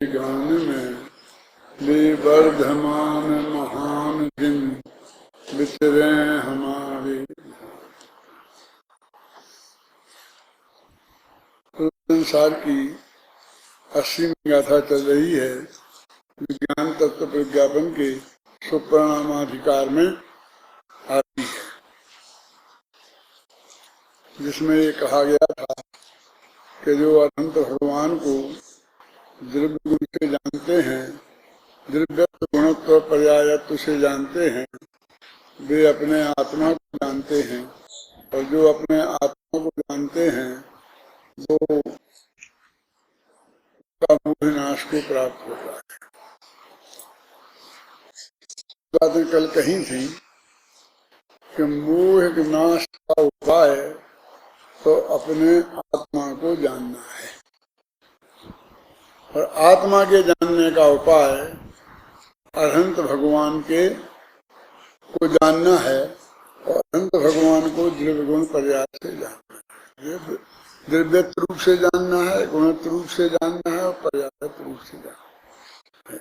गान में विवर्धमान महान दिन विचरे हमारे। संसार की 80वीं गाथा चल रही है। विज्ञान तत्व प्रज्ञापन के सुपरिणामाधिकार में आती है, जिसमें ये कहा गया था कि जो अनंत भगवान को द्रव्य गुण से जानते हैं, द्रव्यत्व गुणत्व पर्यायत्व से जानते हैं, वे अपने आत्मा को जानते हैं, और जो अपने आत्मा को जानते हैं वो का मोह नाश को प्राप्त होता है। बातें कल कही थी कि मोह के नाश का उपाय तो अपने आत्मा को जानना है, और आत्मा के जानने का उपाय अनंत भगवान के को जानना है, और अनंत भगवान को द्रव्य गुण पर्याय से जानना है। द्रव्यत रूप से जानना है, गुणत रूप से जानना है, और पर्यायत रूप से जानना है।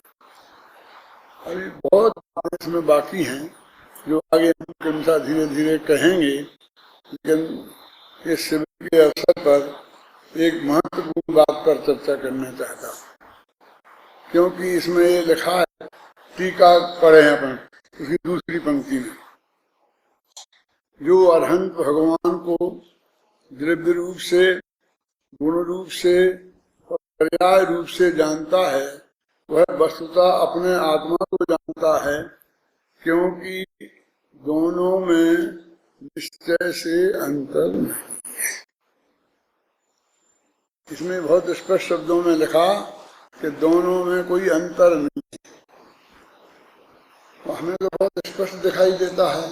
अभी बहुत बातें इसमें बाकी हैं जो आगे हम क्रमशः धीरे धीरे कहेंगे, लेकिन इस शिविर के अवसर पर एक महत्वपूर्ण बात पर चर्चा करना चाहता हूँ, क्योंकि इसमें ये लिखा है, टीका पढ़े हैं अपन उसकी दूसरी पंक्ति में, जो अरहंत भगवान को द्रव्य रूप से, गुण रूप से और पर्याय रूप से जानता है, वह वस्तुतः अपने आत्मा को जानता है, क्योंकि दोनों में निश्चय से अंतर नहीं है। इसमें बहुत स्पष्ट शब्दों में लिखा कि दोनों में कोई अंतर नहीं है। हमें तो बहुत स्पष्ट दिखाई देता है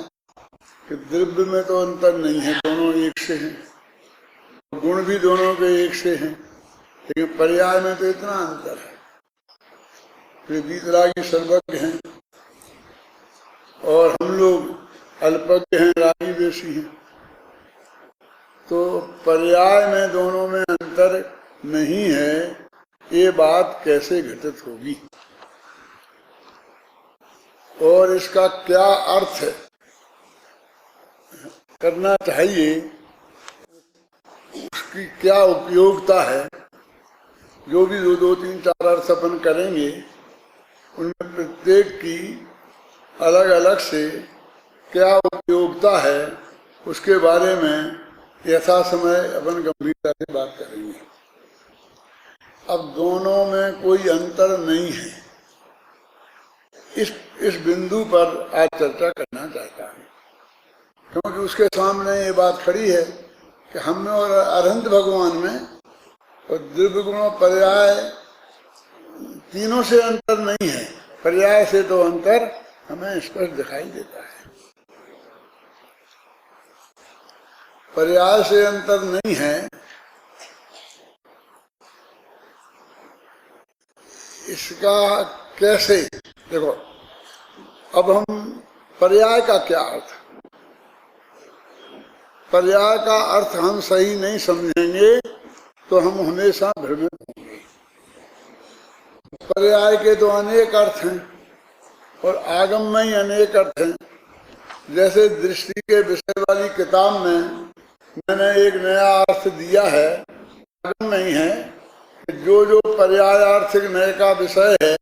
कि द्रव्य में तो अंतर नहीं है, दोनों एक से हैं, गुण भी दोनों के एक से हैं, लेकिन पर्याय में तो इतना अंतर है। वे वीतरागी सर्वज्ञ हैं और हम लोग अल्पज्ञ हैं, रागी बेसी हैं, तो पर्याय में दोनों में अंतर नहीं है, ये बात कैसे घटित होगी और इसका क्या अर्थ करना चाहिए, उसकी क्या उपयोगिता है। जो भी दो तीन चार अर्थ अपन करेंगे, उनमें प्रत्येक की अलग अलग से क्या उपयोगिता है, उसके बारे में यथा समय अपन गंभीरता से बात करेंगे। अब दोनों में कोई अंतर नहीं है, इस बिंदु पर आज चर्चा करना चाहता हूँ, क्योंकि उसके सामने ये बात खड़ी है कि हम में और अरहंत भगवान में और द्रव्य गुण पर्याय तीनों से अंतर नहीं है। पर्याय से तो अंतर हमें स्पष्ट दिखाई देता है, पर्याय से अंतर नहीं है। इसका कैसे देखो, अब हम पर्याय का क्या अर्थ, पर्याय का अर्थ हम सही नहीं समझेंगे तो हम हमेशा भ्रमित होंगे। पर्याय के तो अनेक अर्थ हैं और आगम में ही अनेक अर्थ हैं। जैसे दृष्टि के विषय वाली किताब में मैंने एक नया अर्थ दिया है, आगम में ही है कि जो पर्यायार्थिक नए का विषय है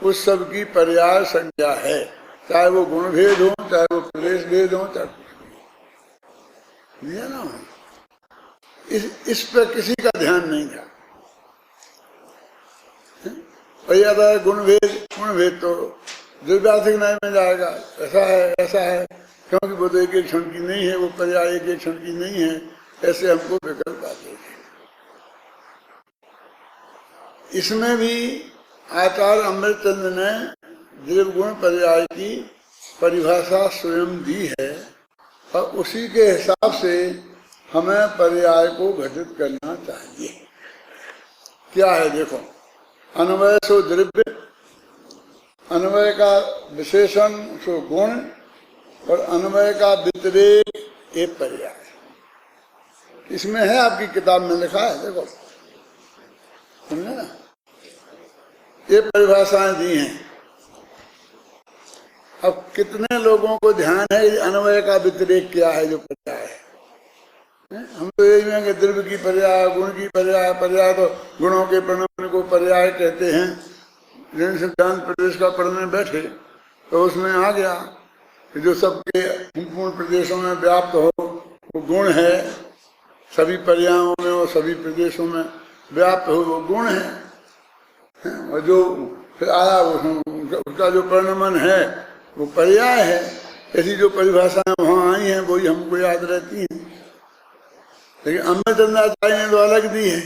उस सब की पर्याय संज्ञा है, चाहे वो गुण भेद हो, चाहे वो प्रदेश भेद हो, चाहे दिया ना। इस पर किसी का ध्यान नहीं था। भैया गुण भेद तो द्रव्यार्थिक न्याय में जाएगा, ऐसा है क्योंकि वो तो एक एक क्षण की नहीं है, वो पर्याय एक एक क्षण की नहीं है, ऐसे हमको विकल्प आते हैं। इसमें भी आचार्य अमृतचंद्र ने द्रव्य गुण पर्याय की परिभाषा स्वयं दी है, और उसी के हिसाब से हमें पर्याय को घटित करना चाहिए। क्या है देखो, अन्वय सो द्रव्य, अन्वय का विशेषण सो गुण, और अन्वय का व्यतिरेक एक पर्याय। इसमें है, आपकी किताब में लिखा है, देखो सुनना ना, ये परिभाषाएं दी हैं। अब कितने लोगों को ध्यान है अन्वय का व्यतिरेक क्या है, जो पर्याय है। हम तो यही में द्रव्य की पर्याय, गुण की पर्याय, पर्याय तो गुणों के प्रणमन को पर्याय कहते हैं। जैन सिद्धांत प्रदेश का पढ़ने बैठे तो उसमें आ गया कि जो सबके पूर्ण प्रदेशों में व्याप्त हो वो गुण है, सभी पर्यायों में और सभी प्रदेशों में व्याप्त हो वो गुण है। और जो फिर आया उसका जो प्रणमन है वो पर्याय है। ऐसी जो परिभाषाएं वहाँ आई हैं वही हमको याद रहती हैं। लेकिन अम्बे चंद्राचार्य ने तो अलग दी है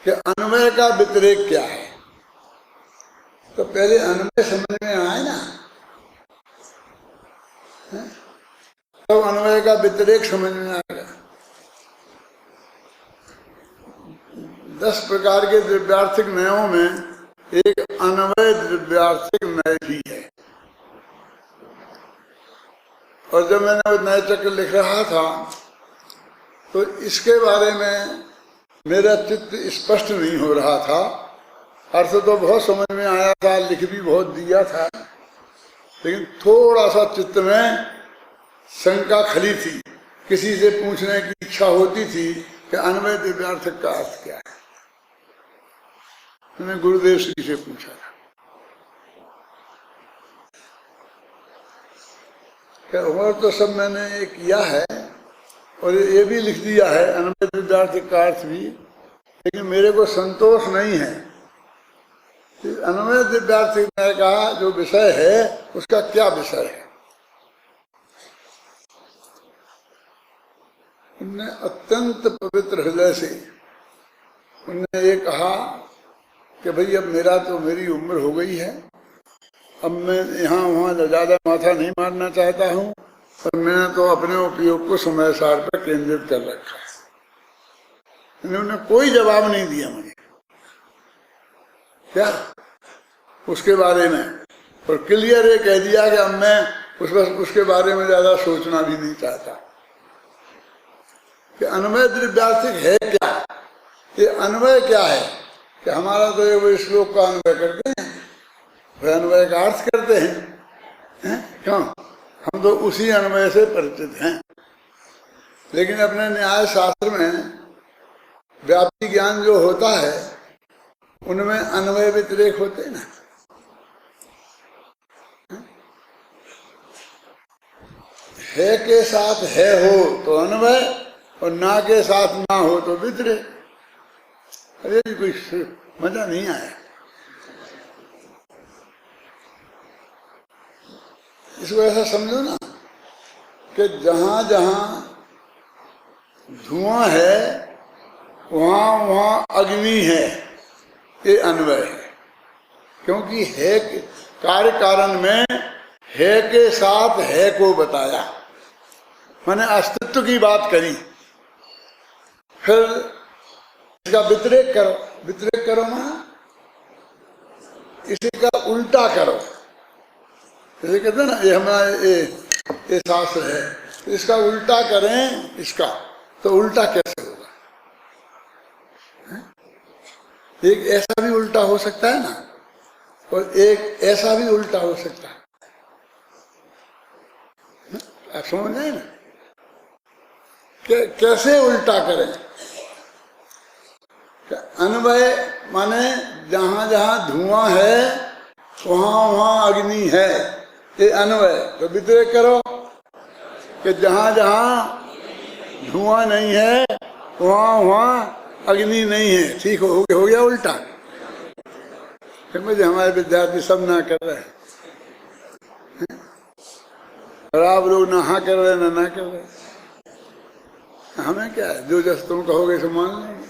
कि अन्वय का व्यतिरेक क्या है। तो पहले अन्वय समझ में आए ना, तो अन्वय का व्यतिरेक समझ में आएगा। 10 प्रकार के द्रव्यार्थिक नयों में एक अन्वय द्रव्यार्थिक नय भी है। और जब मैंने वो नए चक्र लिख रहा था तो इसके बारे में मेरा चित्त स्पष्ट नहीं हो रहा था। अर्थ तो बहुत समझ में आया था, लिख भी बहुत दिया था, लेकिन थोड़ा सा चित्त में शंका खली थी। किसी से पूछने की इच्छा होती थी कि अन्वय द्रव्यार्थक का अर्थ क्या है। मैंने गुरुदेव श्री से पूछा था कि और तो सब मैंने ये किया है और ये भी लिख दिया है अन्वय द्रव्यार्थक का अर्थ भी, लेकिन मेरे को संतोष नहीं है। अन्वय द्रव्यार्थक का जो विषय है उसका क्या विषय है। उनने अत्यंत पवित्र हृदय से उनने ये कहा कि भाई अब मेरी उम्र हो गई है, अब मैं यहाँ वहाँ ज़्यादा माथा नहीं मारना चाहता हूँ, और मैंने तो अपने उपयोग को समय सार पर केंद्रित कर रखा है। उन्होंने कोई जवाब नहीं दिया मुझे क्या उसके बारे में, और क्लियर ये कह दिया कि अब मैं उसके बारे में ज़्यादा सोचना भी नहीं चाहता कि अन्वय द्रव्यार्थिक है क्या। ये अन्वय क्या है कि हमारा तो ये वो श्लोक का अन्वय करते हैं, वह अन्वय का अर्थ करते हैं, क्यों हम तो उसी अन्वय से परिचित हैं। लेकिन अपने न्याय शास्त्र में व्याप्ति ज्ञान जो होता है उनमें अन्वय व्यतिरेक होते हैं ना। है के साथ है हो तो अन्वय, और ना के साथ ना हो तो व्यतिरेक। अरे कोई मजा नहीं आया। इसको ऐसा समझो ना कि जहां जहां धुआं है वहां वहां अग्नि है, ये अन्वय है। क्योंकि है कार्य कारण में है के साथ है को बताया, मैंने अस्तित्व की बात करी। फिर इसका व्यतिरेक करो, व्यतिरेक करो ना इसी का उल्टा करो। जैसे कहते हैं ना ये हमारा ये शास्त्र है, तो इसका उल्टा करें इसका, तो उल्टा कैसे होगा। एक ऐसा भी उल्टा हो सकता है ना, और एक ऐसा भी उल्टा हो सकता है। आप समझ रहे हैं ना कैसे उल्टा करें। अन्वय माने जहां जहां धुआं है वहां वहां अग्नि है, ये अन्वय। तो व्यतिरेक करो कि जहां जहां धुआं नहीं है वहां वहां अग्नि नहीं है। ठीक हो गया उल्टा। फिर मुझे हमारे विद्यार्थी सब ना कर रहे हैं, और आप लोग ना हाँ कर रहे ना कर रहे। हमें क्या है, जो जैसे तुम कहोगे सो मान लेंगे।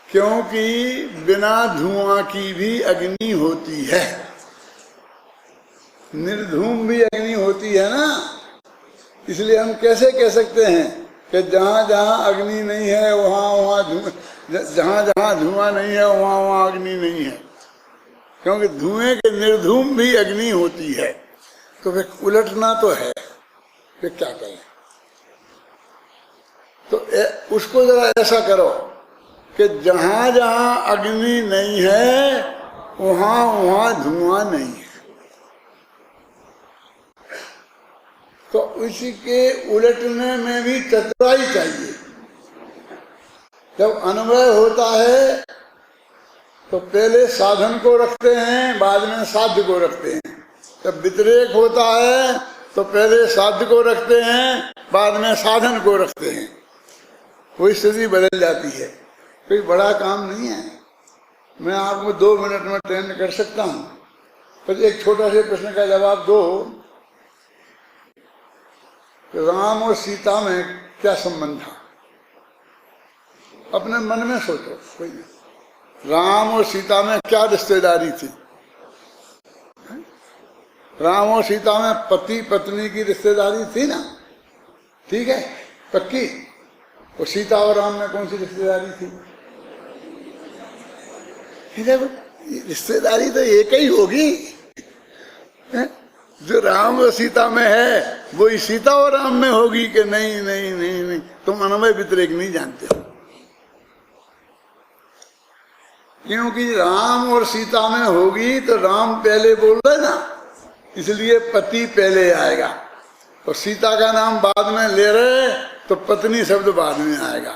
क्योंकि बिना धुआं की भी अग्नि होती है, निर्धूम भी अग्नि होती है ना। इसलिए हम कैसे कह सकते हैं कि जहां जहां अग्नि नहीं है वहां वहां जहां जहां धुआं नहीं है वहां वहां अग्नि नहीं है। क्योंकि धुएं के निर्धूम भी अग्नि होती है। तो फिर उलटना तो है, फिर क्या करें। तो उसको जरा ऐसा करो कि जहां जहां अग्नि नहीं है वहां वहां धुआं नहीं है। तो उसी के उलटने में भी चतुराई चाहिए। जब अन्वय होता है तो पहले साधन को रखते हैं, बाद में साध्य को रखते हैं। जब व्यतिरेक होता है तो पहले साध्य को रखते हैं, बाद में साधन को रखते हैं। वही स्थिति बदल जाती है। कोई बड़ा काम नहीं है, मैं आपको 2 मिनट में ट्रेन कर सकता हूं। पर एक छोटा से प्रश्न का जवाब दो, राम और सीता में क्या संबंध था? अपने मन में सोचो। कोई नहीं। राम और सीता में क्या रिश्तेदारी थी? राम और सीता में पति पत्नी की रिश्तेदारी थी ना, ठीक है, पक्की। और सीता और राम में कौन सी रिश्तेदारी थी? रिश्तेदारी तो एक ही होगी। जो राम और सीता में है वही सीता और राम में होगी कि नहीं? नहीं नहीं नहीं, तुम अन्वय व्यतिरेक नहीं जानते हो। क्योंकि राम और सीता में होगी तो राम पहले बोल रहे ना, इसलिए पति पहले आएगा। और सीता का नाम बाद में ले रहे तो पत्नी शब्द बाद में आएगा।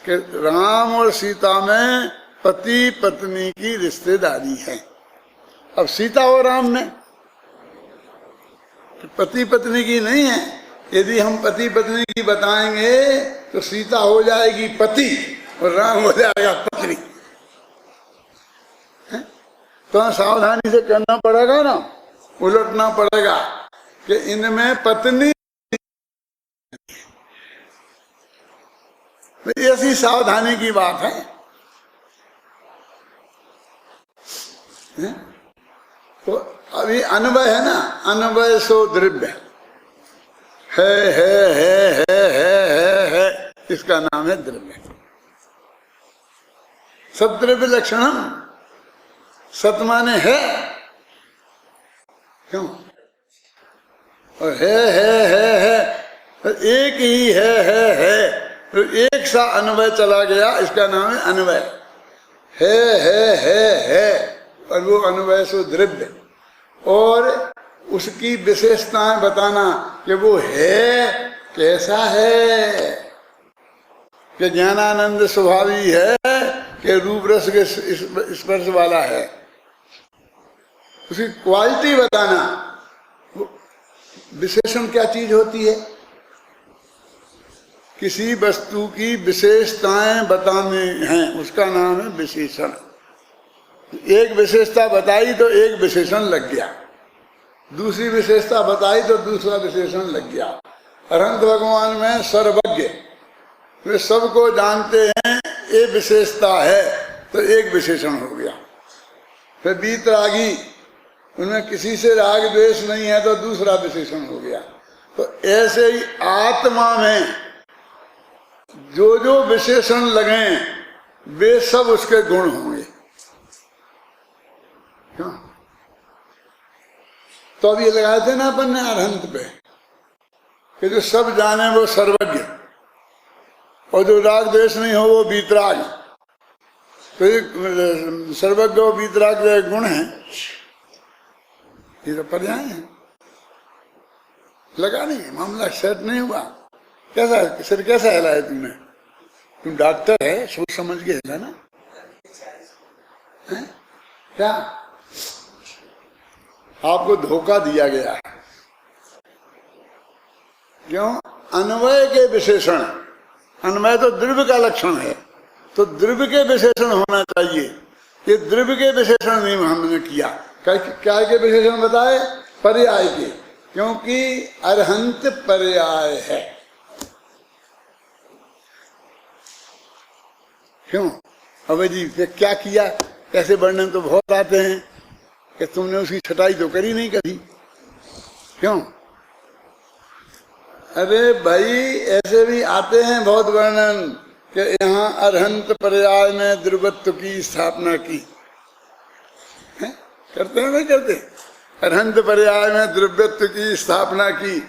कि राम और सीता में पति पत्नी की रिश्तेदारी है। अब सीता और राम में पति पत्नी की नहीं है। यदि हम पति पत्नी की बताएंगे तो सीता हो जाएगी पति और राम हो जाएगा पत्नी। तो सावधानी से करना पड़ेगा ना, उलटना पड़ेगा कि इनमें पत्नी, ऐसी सावधानी की बात है। तो अभी अन्वय है ना, अन्वय सो द्रव्य है, इसका नाम है द्रव्य। सद्रव्य लक्षणम, सत माने है, क्यों? और है एक ही है तो एक सा अन्वय चला गया, इसका नाम है अन्वय। है और वो अन्वय सो द्रव्य। और उसकी विशेषताएं बताना कि वो है कैसा है, कि ज्ञानानंद स्वभावी है, कि रूप रस के स्पर्श वाला है। उसकी क्वालिटी बताना। विशेषण क्या चीज होती है? किसी वस्तु की विशेषताएं बताने हैं, उसका नाम है विशेषण। एक विशेषता बताई तो एक विशेषण लग गया, दूसरी विशेषता बताई तो दूसरा विशेषण लग गया। अनंत भगवान में सर्वज्ञ, वे सबको जानते हैं, ये विशेषता है तो एक विशेषण हो गया। फिर वीतरागी, उनमें किसी से राग द्वेष नहीं है तो दूसरा विशेषण हो गया। तो ऐसे ही आत्मा में जो जो विशेषण लगे वे सब उसके गुण होंगे। क्यों? तो अब ये लगाए थे ना अपन ने अरहंत पे कि जो सब जाने वो सर्वज्ञ, और जो राग द्वेष नहीं हो वो वीतराग। तो ये सर्वज्ञ और वीतराग जो गुण है, ये तो पर्याय है। लगा नहीं, मामला सेट नहीं हुआ। कैसा सिर कैसा हिलाया तुमने? तुम डॉक्टर है, सोच समझ के हिला ना है? क्या आपको धोखा दिया गया है? क्यों? अन्वय के विशेषण, अन्वय तो द्रव्य का लक्षण है, तो द्रव्य के विशेषण होना चाहिए। ये द्रव्य के विशेषण नहीं हमने किया। क्या के विशेषण बताए? पर्याय के, क्योंकि अरहंत पर्याय है। क्यों? अबे जी क्या किया? ऐसे वर्णन तो बहुत आते हैं कि तुमने उसकी छटाई तो करी नहीं कभी। क्यों? अरे भाई ऐसे भी आते हैं बहुत वर्णन कि यहाँ अरहंत पर्याय में द्रवत्व की स्थापना की है? करते हैं नहीं करते? अरहंत पर्याय में द्रव्यत्व की स्थापना की,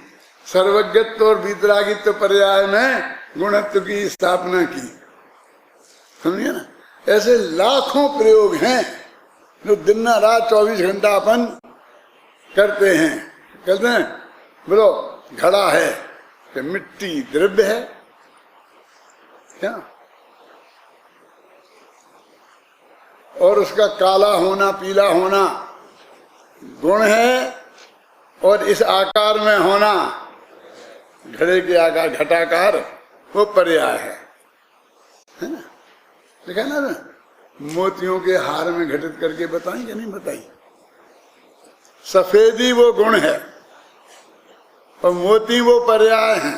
सर्वज्ञत्व और वीतरागित्व पर्याय में गुणत्व की स्थापना की। समझिए ना, ऐसे लाखों प्रयोग हैं जो दिन रात 24 घंटा अपन करते हैं। कहते हैं बोलो घड़ा है कि मिट्टी द्रव्य है क्या, और उसका काला होना पीला होना गुण है, और इस आकार में होना घड़े के आकार घटाकार वो पर्याय है ना। देखा ना, मोतियों के हार में घटित करके बताएं कि नहीं बताई। सफेदी वो गुण है और मोती वो पर्याय है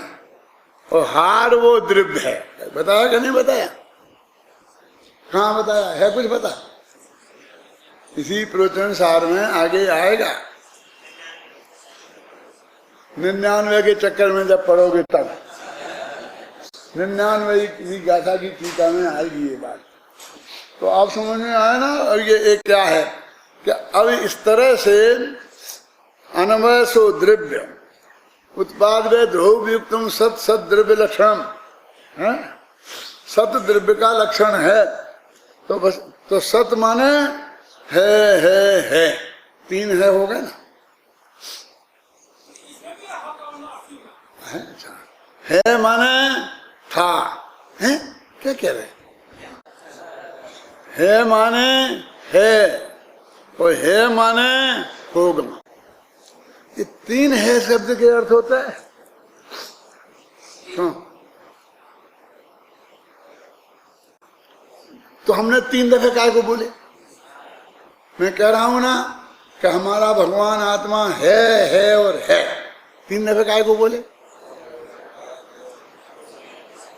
और हार वो द्रव्य है। बताया कि नहीं बताया? कहाँ बताया है? कुछ बता, इसी प्रवचन सार में आगे आएगा। 99 के चक्कर में जब पढ़ोगे तब 99 की गाथा की टीका में आएगी ये बात, तो आप समझ में आया ना। और ये एक क्या है कि अब इस तरह से अनवय सो द्रव्य उत्पाद वे ध्रुवयुक्तम सत सत द्रव्य लक्षण है, सत द्रव्य का लक्षण है। तो बस तो सत माने है, तीन है हो गए ना, है माने था, है क्या कह रहे, है माने है और है माने होगा। ये तीन है शब्द के अर्थ होता है। क्यों? तो हमने 3 दफे काय को बोले? मैं कह रहा हूं ना कि हमारा भगवान आत्मा है और है, 3 दफे काय को बोले?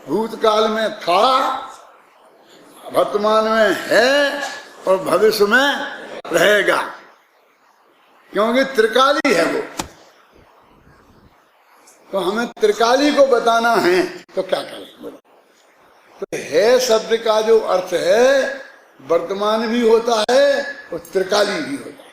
भूतकाल में था, वर्तमान में है और भविष्य में रहेगा, क्योंकि त्रिकाली है वो। तो हमें त्रिकाली को बताना है तो क्या करें बोलो? तो है शब्द का जो अर्थ है वर्तमान भी होता है और त्रिकाली भी होता है।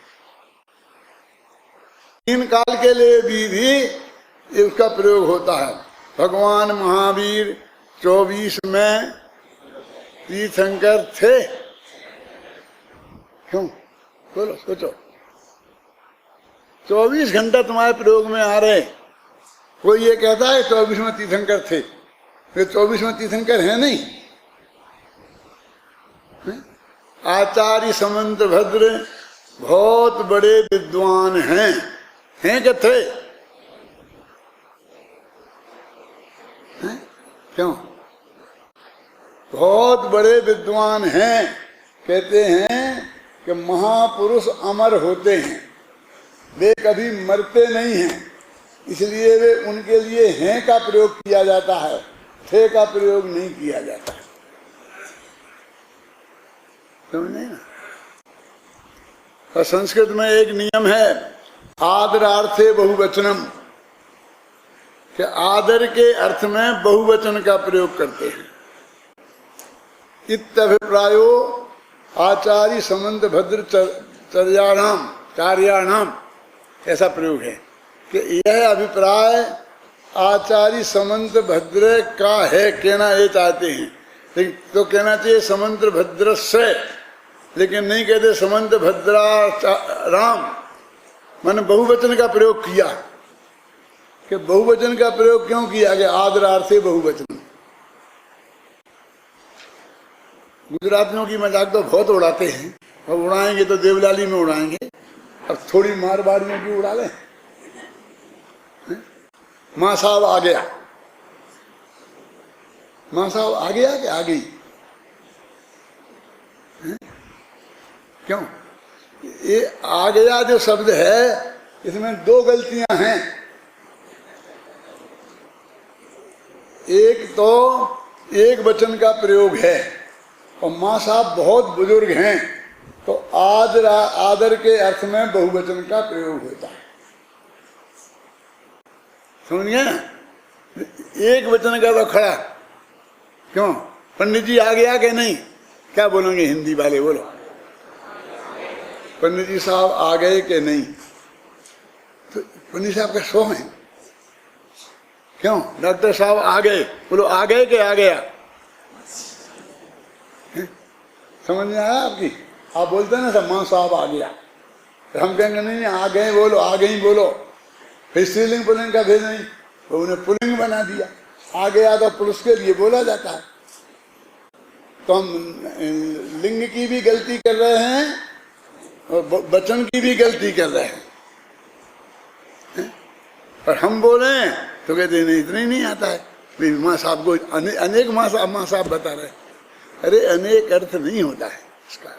3 काल के लिए भी उसका प्रयोग होता है। भगवान महावीर 24 में तीर्थंकर थे, क्यों बोलो सोचो। 24 घंटा तुम्हारे प्रयोग में आ रहे, कोई ये कहता है 24 में तीर्थंकर थे, फिर 24 में तीर्थंकर है नहीं। आचार्य समंत भद्र बहुत बड़े विद्वान हैं कि थे? क्यों? बहुत बड़े विद्वान हैं। कहते हैं कि महापुरुष अमर होते हैं, वे कभी मरते नहीं हैं, इसलिए वे उनके लिए हैं का प्रयोग किया जाता है, थे का प्रयोग नहीं किया जाता है। समझे ना? और संस्कृत में एक नियम है आदरार्थे बहुवचनम, कि आदर के अर्थ में बहुवचन का प्रयोग करते हैं। इत्यभिप्रायो आचार्य समंत भद्र कार्याणाम, ऐसा प्रयोग है कि यह अभिप्राय आचार्य समंत भद्र का है, कहना ये चाहते हैं। लेकिन तो कहना चाहिए समंत भद्र से, लेकिन नहीं कहते समंत भद्रा राम, मैंने बहुवचन का प्रयोग किया। कि बहुवचन का प्रयोग क्यों किया गया? आदरार्थे बहुवचन। गुजरातियों की मजाक तो बहुत उड़ाते हैं, और उड़ाएंगे तो देवलाली में उड़ाएंगे, अब थोड़ी मारवाड़ियों की उड़ा लें। माँ साहब आ गया, माँ साहब आ गया कि आ गई? क्यों? ये आ गया जो शब्द है इसमें 2 गलतियां हैं। एक तो एक वचन का प्रयोग है, और माँ साहब बहुत बुजुर्ग हैं, तो आदर के अर्थ में बहुवचन का प्रयोग होता है। समझिए ना? एक वचन का तो खड़ा। क्यों? पंडित जी आ गया कि नहीं? क्या बोलेंगे हिंदी वाले? बोलो पंडित जी साहब आ गए कि नहीं? तो पंडित साहब का शो है। क्यों? डॉक्टर साहब आ गए, बोलो आ गए कि आ गया? समझ में आया आपकी? आप बोलते हैं ना सब मां साहब आ गया, तो हम कहेंगे नहीं आ गए बोलो, आ गई बोलो। फिर स्त्रीलिंग पुल्लिंग का भेद नहीं, तो उन्हें पुल्लिंग बना दिया। आ गया तो पुरुष के लिए बोला जाता है। तो हम लिंग की भी गलती कर रहे हैं और वचन की भी गलती कर रहे हैं। और हम बोले तो कहते नहीं इतना ही नहीं आता है। माँ साहब को अनेक माँ साहब बता रहे। अरे अनेक अर्थ नहीं होता है इसका।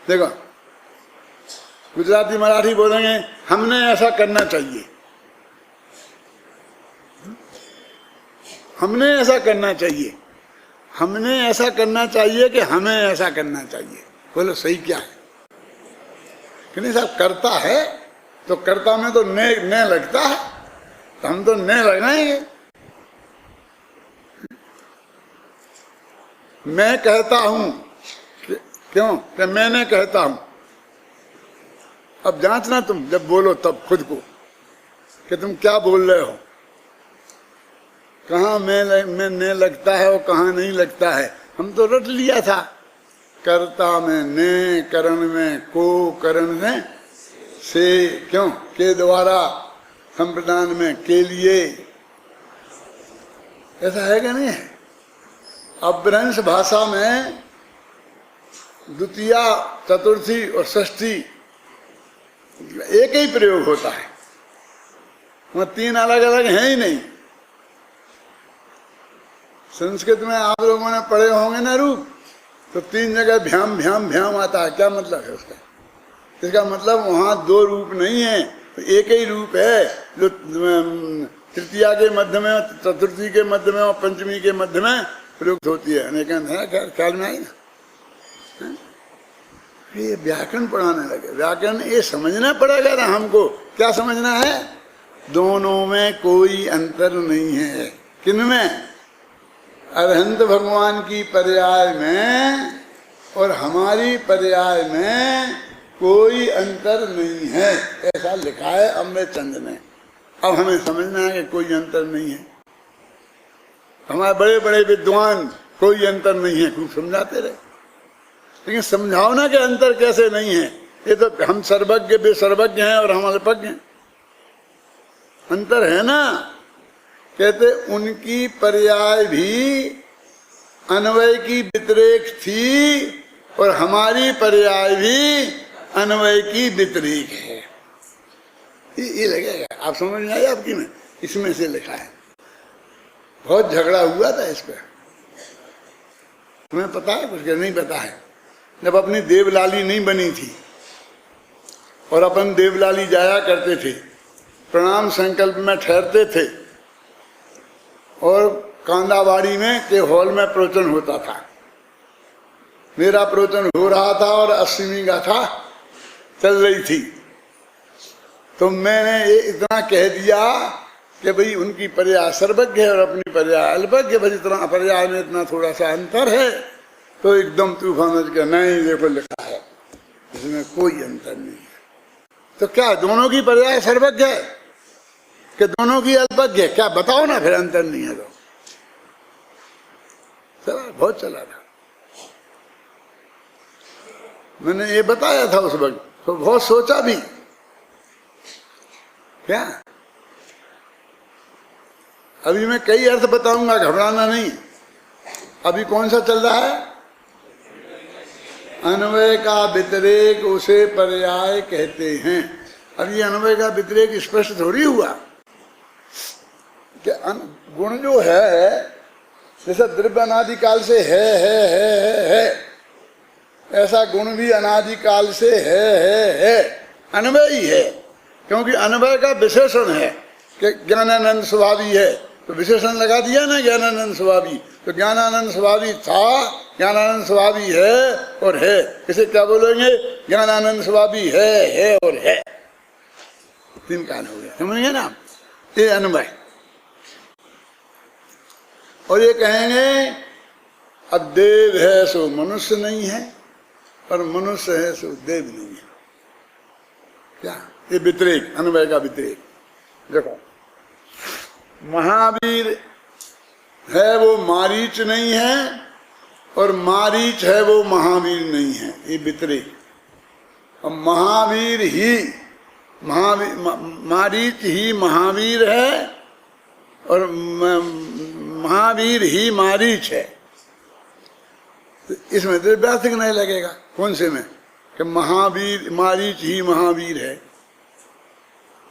देखो गुजराती मराठी बोलेंगे हमने ऐसा करना चाहिए, हमने ऐसा करना चाहिए, हमने ऐसा करना चाहिए कि हमें ऐसा करना चाहिए। बोलो सही क्या है कि नहीं साहब? करता है तो कर्ता में तो ने लगता है, तो हम तो ने लगाएंगे। मैं कहता हूं क्यों कि मैंने कहता हूं। अब जांचना तुम जब बोलो तब खुद को कि तुम क्या बोल रहे हो, कहाँ मैं ने लगता है और कहाँ नहीं लगता है। हम तो रट लिया था, कर्ता में ने, करण में को, करण में से, क्यों के द्वारा, संप्रदान में के लिए। ऐसा है कि नहीं है? अपभ्रंश भाषा में द्वितीया, चतुर्थी और षष्ठी एक ही प्रयोग होता है, वहां तीन अलग अलग हैं ही नहीं। संस्कृत में आप लोगों ने पढ़े होंगे ना रूप, तो तीन जगह भ्याम भ्याम भ्याम आता है। क्या मतलब है उसका? इसका मतलब वहां दो रूप नहीं है, तो एक ही रूप है जो तृतीया के मध्य में, चतुर्थी के मध्य में और पंचमी के मध्य में प्रयुक्त होती है। अनेक है, ख्याल में आई ना? ये व्याकरण पढ़ाने लगे। व्याकरण ये समझना पड़ेगा ना हमको। क्या समझना है? दोनों में कोई अंतर नहीं है। किनमें? अरहंत भगवान की पर्याय में और हमारी पर्याय में कोई अंतर नहीं है, ऐसा लिखा है अमृतचंद ने। अब हमें समझना है कि कोई अंतर नहीं है। हमारे बड़े बड़े विद्वान कोई अंतर नहीं है खूब समझाते रहे, लेकिन समझाओ ना कि अंतर कैसे नहीं है। ये तो हम सर्वज्ञ भी सर्वज्ञ हैं और हम अल्पज्ञ हैं। अंतर है ना। कहते उनकी पर्याय भी अन्वय की व्यतिरेक थी और हमारी पर्याय भी अन्वय की व्यतिरेक है। ये लगेगा। आप समझ में आई आपकी? में इसमें से लिखा है। बहुत झगड़ा हुआ था इस पर। तुम्हें पता है कुछ? नहीं पता है। जब अपनी देवलाली नहीं बनी थी और अपन देवलाली जाया करते थे, प्रणाम संकल्प में ठहरते थे और कांदाबाड़ी में के हॉल में प्रवचन होता था। मेरा प्रवचन हो रहा था और 80वीं गाथा चल रही थी। तो मैंने ये इतना कह दिया कि भाई उनकी पर्याय सर्वज्ञ है और अपनी पर्याय अल्पज्ञ, भाई इतना पर्याय में इतना थोड़ा सा अंतर है। तो एकदम तूफान मच गया। नहीं, देखो लिखा है इसमें कोई अंतर नहीं है। तो क्या दोनों की पर्याय सर्वज्ञ है कि दोनों की अल्पज्ञ? क्या बताओ ना फिर अंतर नहीं है तो। चला, बहुत चला था। मैंने ये बताया था उस वक्त, तो बहुत सोचा भी। क्या अभी मैं कई अर्थ बताऊंगा, घबराना नहीं। अभी कौन सा चल रहा है? अन्वय का व्यतिरेक उसे पर्याय कहते हैं। अब ये अन्वय का व्यतिरेक स्पष्ट थोड़ी हुआ कि गुण जो है जैसा द्रव्य अनादिकाल से है, ऐसा गुण भी अनादिकाल से है, अन्वय ही है। क्योंकि अन्वय का विशेषण है कि ज्ञानानंद स्वभावी है, तो विशेषण लगा दिया ना ज्ञानानंद स्वभावी। तो ज्ञानानंद स्वभावी था, ज्ञानानंद स्वभावी है और है। इसे क्या बोलेंगे? ज्ञानानंद स्वभावी है और है। तीन कान हो गया, समझेंगे ना? ये अन्वय। और ये कहेंगे अब देव है सो मनुष्य नहीं है और मनुष्य है सो देव नहीं है। क्या? ये व्यतिरेक, अन्वय का व्यतिरेक। देखो महावीर है वो मारीच नहीं है, और मारीच है वो महावीर नहीं है, ये बितरे। और महावीर ही मारीच ही महावीर है, और महावीर ही मारीच है। तो इसमें तो व्यासिक नहीं लगेगा। कौन से में कि महावीर मारीच ही महावीर है,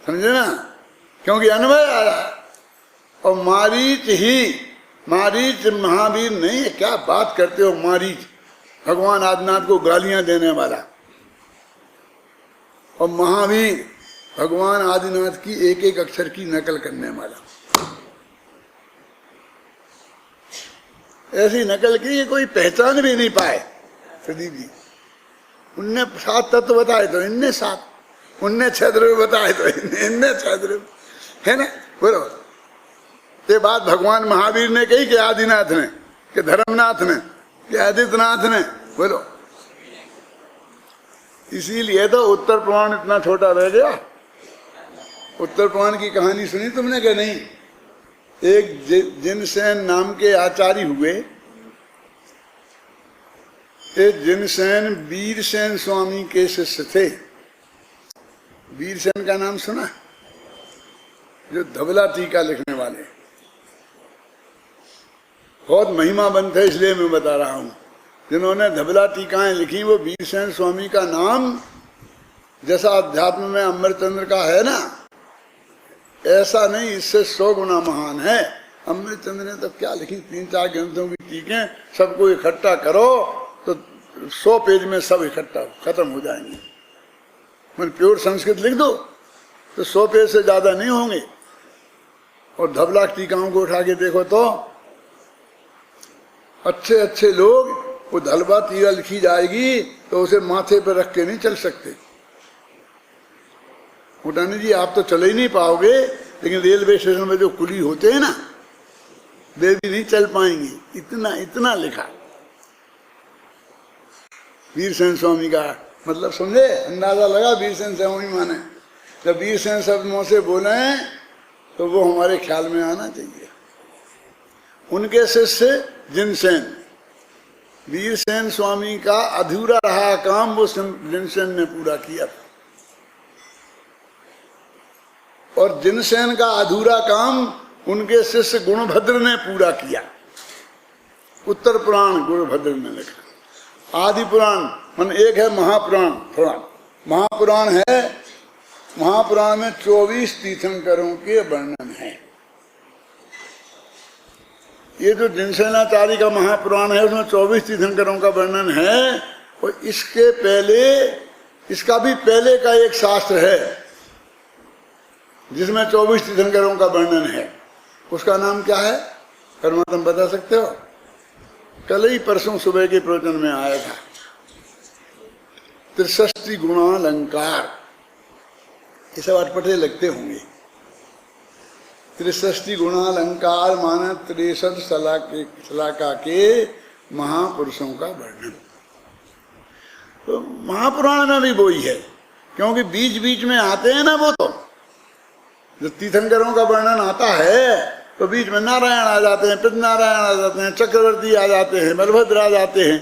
समझे ना, क्योंकि अन्वय आ रहा है। और मारीच ही, मारीच महावीर नहीं है। क्या बात करते हो, मारीच भगवान आदिनाथ को गालियां देने वाला, और महावीर भगवान आदिनाथ की एक एक अक्षर की नकल करने वाला। ऐसी नकल की कोई पहचान भी नहीं पाए प्रदीप जी। उनने 7 तत्व बताए तो इनने 7, उनने 6 द्रव्य बताए तो इनने 6 द्रव्य, है ना, बरोबर। ये बात भगवान महावीर ने कही कि आदिनाथ ने, कि धर्मनाथ ने, कि आदित्यनाथ ने, बोलो। इसीलिए तो उत्तर पुराण इतना छोटा रह गया। उत्तर पुराण की कहानी सुनी तुमने कि नहीं? एक जिनसेन नाम के आचार्य हुए। एक जिनसेन वीरसेन स्वामी के शिष्य थे। वीरसेन का नाम सुना? जो धबला टीका लिखने वाले, बहुत महिमावंत है, इसलिए मैं बता रहा हूं। जिन्होंने धबला टीकाएं लिखी वो वीरसेन स्वामी का नाम जैसा अध्यात्म में अमृतचंद्र का है ना, ऐसा नहीं, इससे 100 गुना महान है। अमृतचंद्र ने तो क्या लिखी, 3-4 ग्रंथों की टीकें, सबको इकट्ठा करो तो 100 पेज में सब इकट्ठा खत्म हो जाएंगे। मैंने प्योर संस्कृत लिख दो तो 100 पेज से ज्यादा नहीं होंगे। और धबला टीकाओं को उठा के देखो तो अच्छे अच्छे लोग, वो धलवा टीका लिखी जाएगी तो उसे माथे पर रख के नहीं चल सकते। मुटानी जी आप तो चल ही नहीं पाओगे, लेकिन रेलवे स्टेशन में जो कुली होते हैं ना, वे भी नहीं चल पाएंगे। इतना इतना लिखा वीरसेन स्वामी का। मतलब समझे, अंदाजा लगा वीरसेन स्वामी माने। जब वीरसेन शब्द मुंह से बोले तो वो हमारे ख्याल में आना चाहिए। उनके शिष्य जिनसेन, वीरसेन स्वामी का अधूरा रहा काम वो जिनसेन ने पूरा किया था। और जिनसेन का अधूरा काम उनके शिष्य गुणभद्र ने पूरा किया। उत्तर पुराण गुणभद्र ने लिखा। आदि पुराण मन एक है, महापुराण पुराण, महापुराण है। महापुराण में 24 तीर्थंकरों के वर्णन है। ये जो जिनसेनाचार्य का महापुराण है उसमें 24 तीर्थंकरों का वर्णन है। और इसके पहले, इसका भी पहले का एक शास्त्र है जिसमें 24 तीर्थंकरों का वर्णन है। उसका नाम क्या है कर्मा, तुम बता सकते हो? कल ही परसों सुबह के प्रवचन में आया था। 63 गुणालंकार। ये सब अटपटे लगते होंगे। 63 गुणालंकार माने 63 शलाका के महापुरुषों का वर्णन। तो महापुराण में भी वही है, क्योंकि बीच बीच में आते हैं ना वो। तो जो तीर्थंकरों का वर्णन आता है तो बीच में नारायण आ जाते हैं, पितनारायण आ जाते हैं, चक्रवर्ती आ जाते हैं, बलभद्र आ जाते हैं।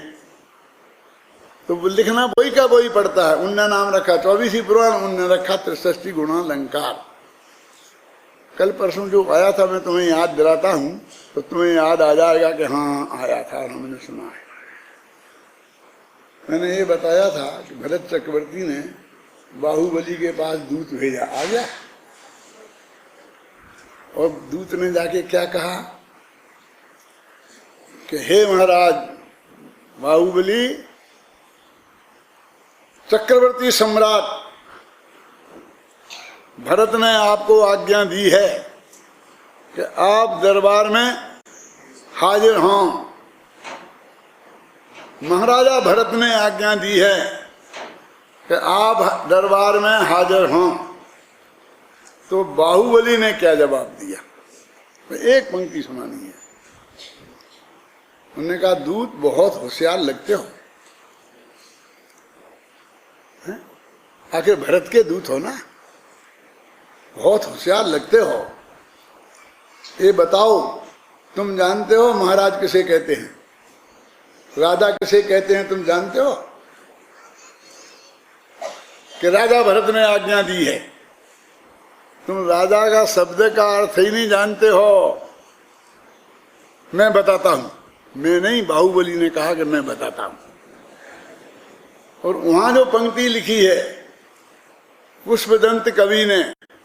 तो लिखना वही का वही पड़ता है। उनने नाम रखा 24 ही पुराण, उनने रखा 63 गुणालंकार। कल परसों जो आया था मैं तुम्हें याद दिलाता हूं तो तुम्हें याद आ जाएगा कि हाँ आया था और हमने सुना है। मैंने ये बताया था कि भरत चक्रवर्ती ने बाहुबली के पास दूत भेजा। आ गया, और दूत ने जाके क्या कहा कि हे महाराज बाहुबली, चक्रवर्ती सम्राट भरत ने आपको आज्ञा दी है कि आप दरबार में हाजिर हों। महाराजा भरत ने आज्ञा दी है कि आप दरबार में हाजिर हों। तो बाहुबली ने क्या जवाब दिया? एक पंक्ति सुनानी है। उन्होंने कहा दूत बहुत होशियार लगते हो। आखिर भरत के दूत हो ना, बहुत होशियार लगते हो। ये बताओ, तुम जानते हो महाराज किसे कहते हैं, राजा किसे कहते हैं, तुम जानते हो? कि राजा भरत ने आज्ञा दी है। तुम राजा का शब्द का अर्थ ही नहीं जानते हो। मैं बताता हूं, मैं नहीं, बाहुबली ने कहा कि मैं बताता हूं। और वहां जो पंक्ति लिखी है पुष्पदंत कवि ने,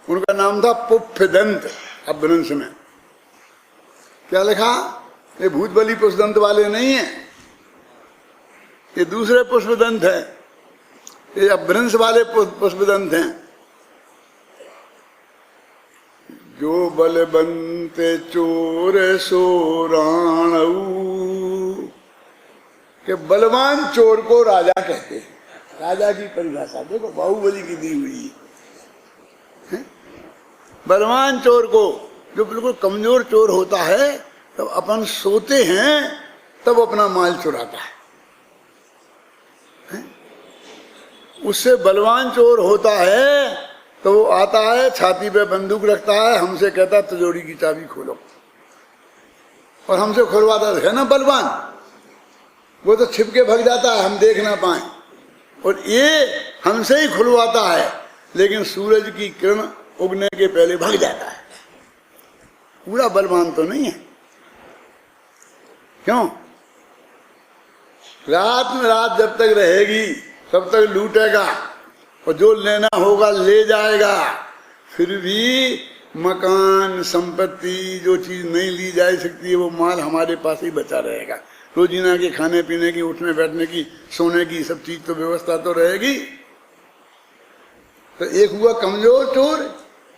उनका नाम था पुष्पदंत। अपभ्रंश में क्या लिखा? ये भूतबली पुष्पदंत वाले नहीं है, ये दूसरे पुष्पदंत है, ये अपभ्रंश वाले पुष्पदंत हैं। जो बलवंत चोर सो राणऊ, के बलवान चोर को राजा कहते हैं। राजा की परिभाषा देखो, बाहुबली की दी हुई है। बलवान चोर को, जो बिल्कुल कमजोर चोर होता है, तब अपन सोते हैं तब अपना माल चुराता है। उससे बलवान चोर होता है तो वो आता है, छाती पे बंदूक रखता है, हमसे कहता तिजोरी की चाबी खोलो, और हमसे खुलवाता है ना बलवान। वो तो छिप के भग जाता है, हम देख ना पाए, और ये हमसे ही खुलवाता है, लेकिन सूरज की किरण उगने के पहले भग जाता है। पूरा बलवान तो नहीं है। क्यों? रात में रात जब तक रहेगी तब तक लूटेगा, और जो लेना होगा ले जाएगा। फिर भी मकान संपत्ति, जो चीज नहीं ली जा सकती है, वो माल हमारे पास ही बचा रहेगा। रोजीना के खाने पीने की, उठने बैठने की, सोने की, सब चीज तो व्यवस्था तो रहेगी। तो एक हुआ कमजोर चोर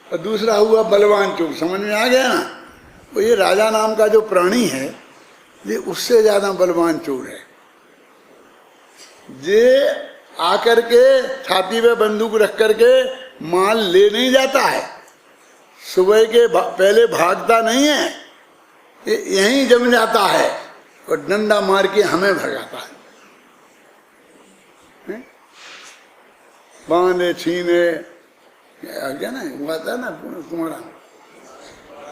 और दूसरा हुआ बलवान चोर। समझ में आ गया ना? तो ये राजा नाम का जो प्राणी है, ये उससे ज्यादा बलवान चोर है। ये आकर के छाती पे बंदूक रख करके माल ले नहीं जाता है, सुबह के पहले भागता नहीं है, ये यहीं जम जाता है और डंडा मार के हमें भगाता है। बांधे छीने क्या ना, वो आता है ना तुम्हारा,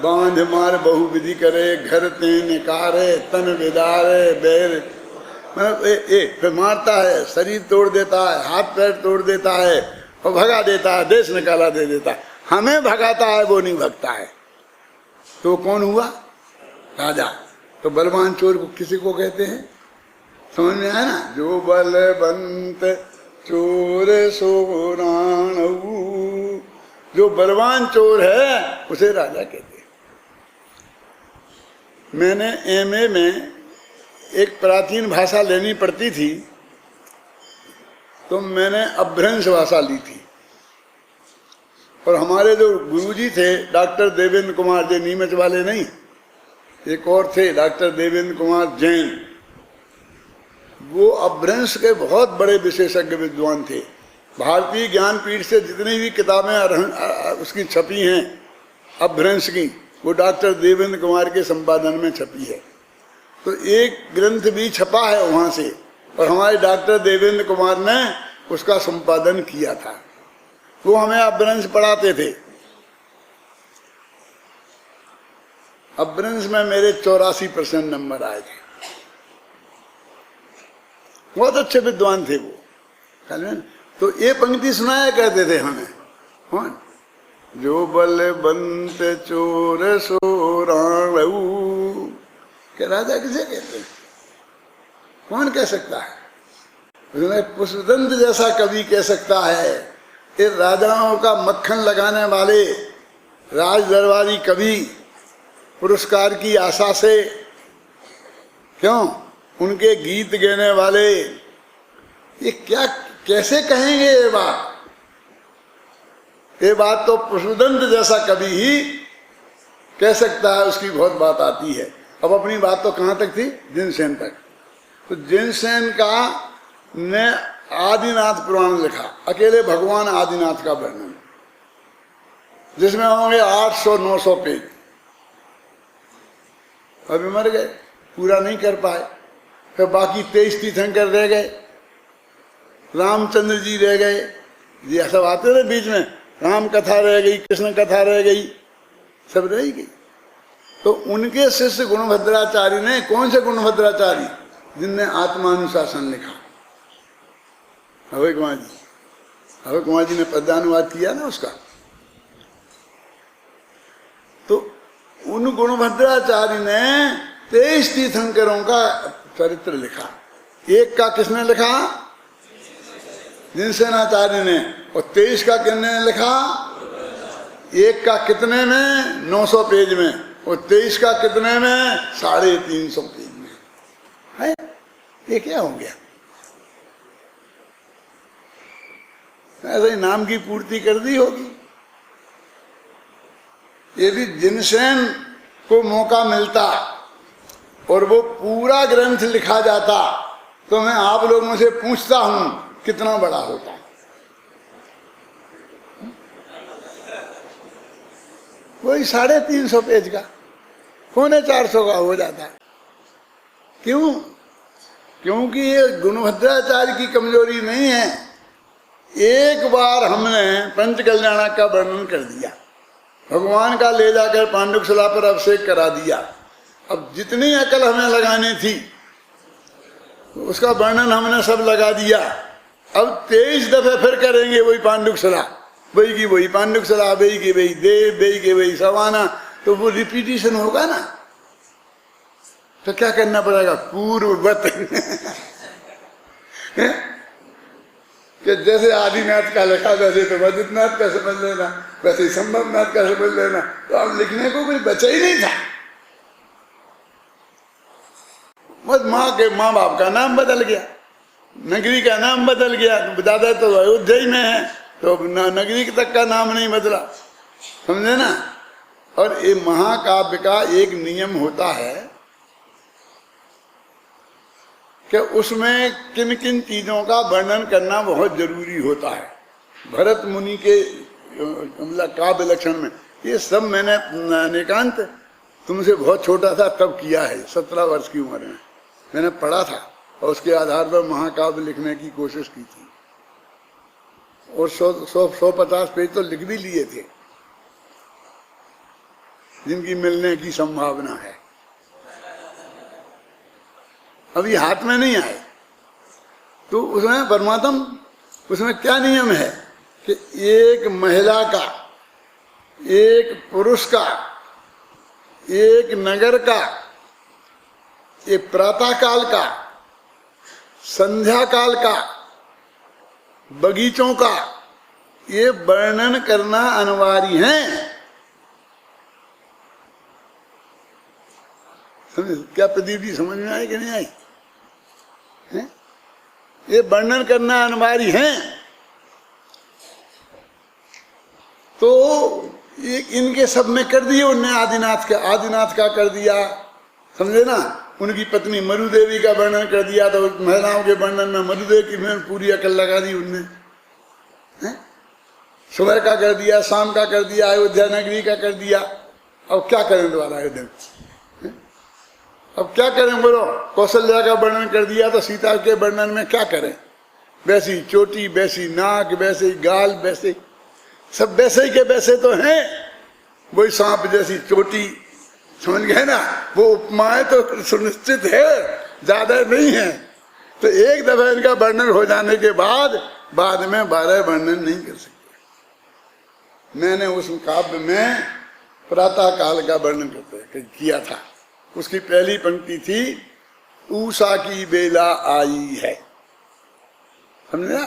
बांध मार बहु विधि करे, घर तेन कारे, तन विदारे बैर। मतलब फिर मारता है, शरीर तोड़ देता है, हाथ पैर तोड़ देता है और भगा देता है, देश निकाला दे देता है। हमें भगाता है, वो नहीं भगता है। तो कौन हुआ? राजा। तो बलवान चोर को किसी को कहते हैं? समझ में आया ना? जो बलवंत चोर सो राणऊ, जो बलवान चोर है उसे राजा कहते हैं। मैंने एमए में एक प्राचीन भाषा लेनी पड़ती थी, तो मैंने अपभ्रंश भाषा ली थी। और हमारे जो गुरुजी थे डॉक्टर देवेंद्र कुमार जी, नीमच वाले नहीं, एक और थे डॉक्टर देवेंद्र कुमार जैन, वो अपभ्रंश के बहुत बड़े विशेषज्ञ विद्वान थे। भारतीय ज्ञानपीठ से जितनी भी किताबें उसकी छपी हैं अपभ्रंश की, वो डॉक्टर देवेंद्र कुमार के संपादन में छपी है। तो एक ग्रंथ भी छपा है वहां से, और हमारे डॉक्टर देवेंद्र कुमार ने उसका संपादन किया था। वो हमें अपभ्रंश पढ़ाते थे। अपभ्रंश में मेरे 84% नंबर आए थे। बहुत अच्छे विद्वान थे वो। तो ये पंक्ति सुनाया करते थे हमें, कौन? जो बलवंत चोर सो राणऊ। क्या राजा किसे कहते हैं? कौन कह सकता है? पुष्पदंत जैसा कवि कह सकता है। ये राजाओं का मक्खन लगाने वाले राज दरबारी कवि, पुरस्कार की आशा से, क्यों, उनके गीत गाने वाले, ये क्या कैसे कहेंगे ये बात? ये बात तो पुष्पदंत जैसा कवि ही कह सकता है, उसकी बहुत बात आती है। अब अपनी बात तो कहाँ तक थी? जिनसेन तक। तो जिनसेन का ने आदिनाथ पुराण लिखा, अकेले भगवान आदिनाथ का वर्णन, जिसमें होंगे 800-900 पेज। अभी मर गए, पूरा नहीं कर पाए। फिर बाकी 23 तीर्थंकर रह गए, रामचंद्र जी रह गए, ये सब आते थे बीच में। राम कथा रह गई, कृष्ण कथा रह गई, सब रह गई। तो उनके शिष्य गुणभद्राचार्य ने, कौन से गुणभद्राचार्य? जिनने आत्मानुशासन लिखा, अभय कुमार जी। अभय कुमार जी ने पद्यानुवाद किया ना उसका। तो उन गुणभद्राचार्य ने 23 तीर्थंकरों का चरित्र लिखा। एक का किसने लिखा? जिनसेनाचार्य ने। और 23 का किसने लिखा? एक का कितने में? 900 पेज में। और 23 का कितने में? 350 पेज में है। ये क्या हो गया? ऐसे ही नाम की पूर्ति कर दी होगी। यदि जिनसेन को मौका मिलता और वो पूरा ग्रंथ लिखा जाता तो मैं आप लोगों से पूछता हूं कितना बड़ा होता। वही 350 पेज का, 450 का हो जाता। क्यों? क्योंकि ये गुणभद्राचार्य की कमजोरी नहीं है। एक बार हमने पंच कल्याणक का वर्णन कर दिया, भगवान का ले जाकर पांडुकशिला पर अभिषेक करा दिया। अब जितनी अकल हमें लगानी थी उसका वर्णन हमने सब लगा दिया। अब 23 दफे फिर करेंगे वही पांडुकशिला, वही की वही पांडुकशिला, वही की वही देव, वही के वही सवाना, तो वो रिपीटिशन होगा ना। तो क्या करना पड़ेगा? पूर्ववत कि जैसे आदिनाथ का लिखा वैसे तो वैद्यनाथ का समझ लेना, वैसे ही संभवनाथ का समझ लेना। तो अब लिखने को कुछ बचा ही नहीं था। बस माँ बाप का नाम बदल गया, नगरी का नाम बदल गया। दादा तो अयोध्या ही में है, तो नगरी तक का नाम नहीं बदला, समझे ना। और ये महाकाव्य का एक नियम होता है कि उसमें किन किन चीजों का वर्णन करना बहुत जरूरी होता है। भरत मुनि के मतलब काव्य लक्षण में ये सब मैंने अनेकांत तुमसे बहुत छोटा था तब किया है। 17 वर्ष की उम्र में मैंने पढ़ा था और उसके आधार पर महाकाव्य लिखने की कोशिश की थी। और 150 पेज तो लिख भी लिए थे, जिनकी मिलने की संभावना है। अभी हाथ में नहीं आए। तो उसमें परमात्म, उसमें क्या नियम है कि एक महिला का, एक पुरुष का, एक नगर का, एक प्रातः काल का, संध्या काल का, बगीचों का, ये वर्णन करना अनिवार्य है। क्या प्रदीप जी समझ में आई कि नहीं आई? है? ये वर्णन करना अनिवार्य है। तो ये इनके सब में कर दिए उनने। आदिनाथ का कर दिया, समझे ना। उनकी पत्नी मरुदेवी का वर्णन कर दिया, तो महिलाओं के वर्णन में मरुदेवी की पूरी अकल लगा दी उनने। सुबह का कर दिया, शाम का कर दिया, अयोध्या नगरी का कर दिया। अब क्या करें दोबारा अयोध्या? अब क्या करें बोलो? कौशल्या का वर्णन कर दिया तो सीता के वर्णन में क्या करें? वैसी चोटी, वैसी नाक, वैसे गाल, वैसे सब वैसे ही के वैसे तो हैं। वही सांप जैसी चोटी, समझ गए ना। वो उपमाएं तो सुनिश्चित है, ज्यादा नहीं है। तो एक दफा इनका वर्णन हो जाने के बाद में 12 वर्णन नहीं कर सकते। मैंने उस काव्य में प्रातः काल का वर्णन किया था। उसकी पहली पंक्ति थी, उषा की बेला आई है, समझे ना।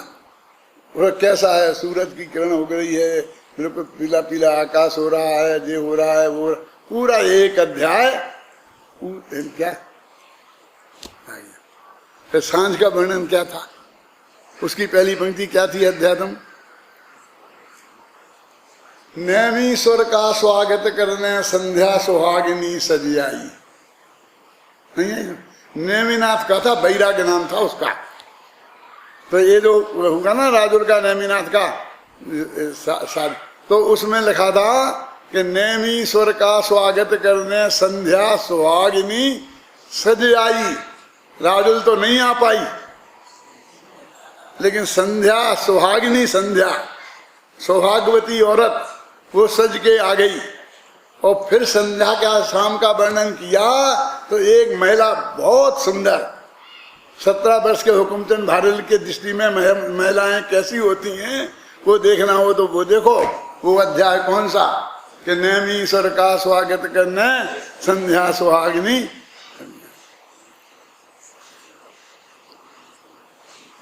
वो कैसा है? सूरज की किरण हो गई है, बिल्कुल पीला पीला आकाश हो रहा है, ये हो रहा है, वो पूरा एक अध्याय क्या। फिर सांझ का वर्णन क्या था? उसकी पहली पंक्ति क्या थी? अध्यात्म नैमीश्वर का स्वागत करने संध्या सुहागिनी सजी आई। नहीं है? नेमिनाथ का था, बैराग्य नाम था उसका। तो ये जो होगा ना राजुर का नेमिनाथ का तो उसमें लिखा था कि नेमीश्वर का स्वागत करने संध्या सुहागिनी सज आई। राजुल तो नहीं आ पाई, लेकिन संध्या सुहागिनी, संध्या सौभाग्यवती औरत, वो सज के आ गई। और फिर संध्या का शाम का वर्णन किया तो एक महिला बहुत सुंदर 17 वर्ष के हुकुमचंद भारल के दृष्टि में महिलाएं कैसी होती हैं वो देखना हो तो वो देखो। वो अध्याय कौन सा कि नेमीश्वर का स्वागत करने संध्या सुहागिनी।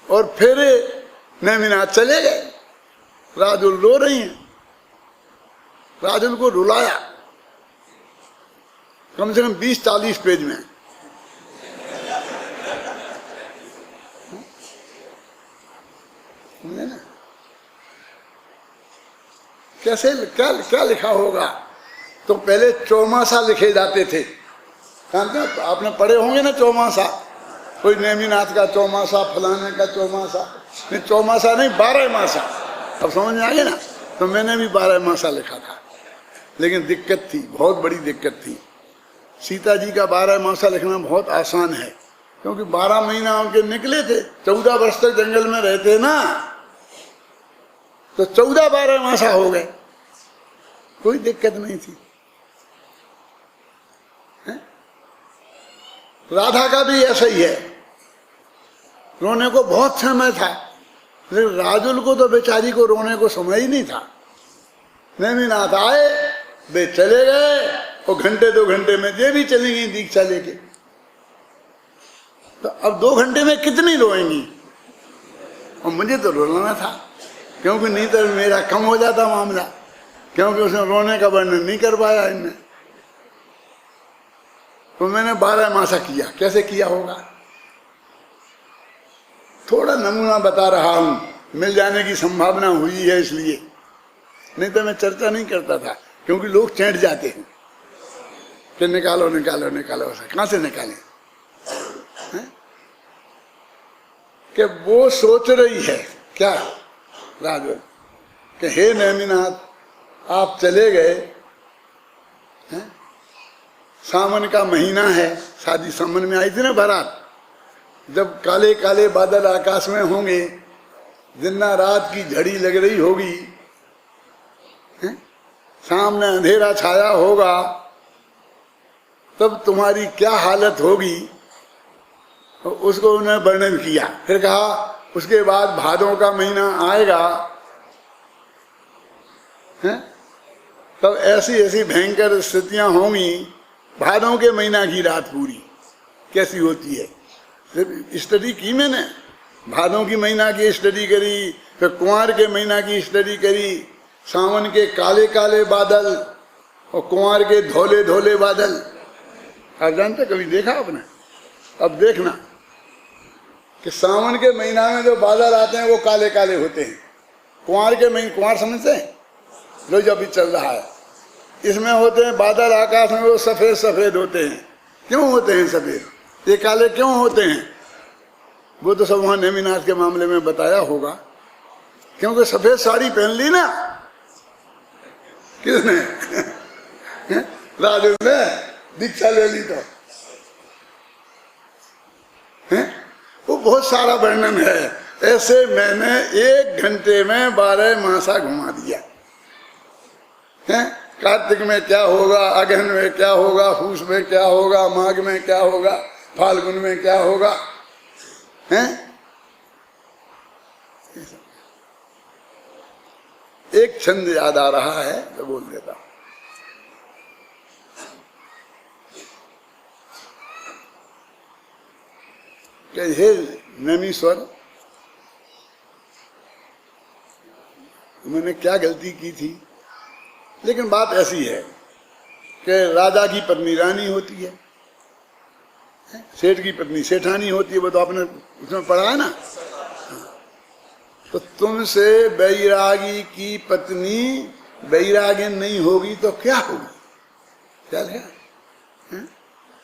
और फिर नेमिनाथ चले गए। राजुल रो रही हैं। राजुल को रुलाया कम से कम 20-40 पेज में। ना कैसे क्या लिखा होगा। तो पहले चौमासा लिखे जाते थे। आपने पढ़े होंगे ना चौमासा, कोई नेमिनाथ का चौमासा, फलाने का चौमासा। नहीं चौमासा नहीं, 12 मासा। अब समझ में आ गया ना। तो मैंने भी 12 मासा लिखा था, लेकिन दिक्कत थी, बहुत बड़ी दिक्कत थी। सीता जी का 12 मासा लिखना बहुत आसान है, क्योंकि 12 महीना उनके निकले थे। 14 वर्ष तक जंगल में रहते ना, तो 14-12 मासा हो गए, कोई दिक्कत नहीं थी। राधा का भी ऐसा ही है, रोने को बहुत समय था, लेकिन राजुल को तो बेचारी को रोने को समय ही नहीं था। नेमिनाथ आए, वे चले गए, और घंटे 2 घंटे में ये भी चली गई दीक्षा लेके। तो अब 2 घंटे में कितनी रोएंगी। और मुझे तो रोना था, क्योंकि नहीं तो मेरा कम हो जाता मामला, क्योंकि उसने रोने का वर्णन नहीं कर पाया इनने। तो मैंने 12 मासा किया। कैसे किया होगा थोड़ा नमूना बता रहा हूं, मिल जाने की संभावना हुई है इसलिए, नहीं तो मैं चर्चा नहीं करता था, क्योंकि लोग चैंट जाते हैं कि निकालो निकालो निकालो। कहां से निकालें कि वो सोच रही है क्या राजुल कि हे नेमिनाथ आप चले गए, सावन का महीना है, शादी सावन में आई थी ना बारात, जब काले काले बादल आकाश में होंगे, दिन रात की झड़ी लग रही होगी, सामने अंधेरा छाया होगा, तब तुम्हारी क्या हालत होगी। उसको उन्होंने वर्णन किया। फिर कहा उसके बाद भादों का महीना आएगा, तब ऐसी ऐसी भयंकर स्थितियां होंगी। भादों के महीना की रात पूरी कैसी होती है, स्टडी की मैंने। भादों की महीना की स्टडी करी, फिर कुंवार के महीना की स्टडी करी, सावन के काले काले बादल और कुंवार के धोले धोले बादल। आप जानते, कभी देखा आपने? अब देखना कि सावन के महीना में जो बादल आते हैं वो काले काले होते हैं। कुंवार के महीने, कुंवार समझते हैं जो जब भी चल रहा है, इसमें होते हैं बादल आकाश में, वो सफेद सफेद होते हैं। क्यों होते हैं सफेद, ये काले क्यों होते हैं? वो तो सब वहां नेमिनाथ के मामले में बताया होगा, क्योंकि सफेद साड़ी पहन ली ना किसने राजू ने दीक्षा ले ली तो वो बहुत सारा वर्णन है। ऐसे मैंने 1 घंटे में 12 मासा घुमा दिया। कार्तिक में क्या होगा, अगहन में क्या होगा, फूस में क्या होगा, माघ में क्या होगा, फाल्गुन में क्या होगा, एक छंद याद आ रहा है तो बोल देता हूं। हे नेमीश्वर, मैंने क्या गलती की थी, लेकिन बात ऐसी है कि राजा की पत्नी रानी होती है, सेठ की पत्नी सेठानी होती है, वो तो आपने उसमें पढ़ा है ना। तो तुमसे बैरागी की पत्नी बैरागिन नहीं होगी तो क्या होगी? क्या है?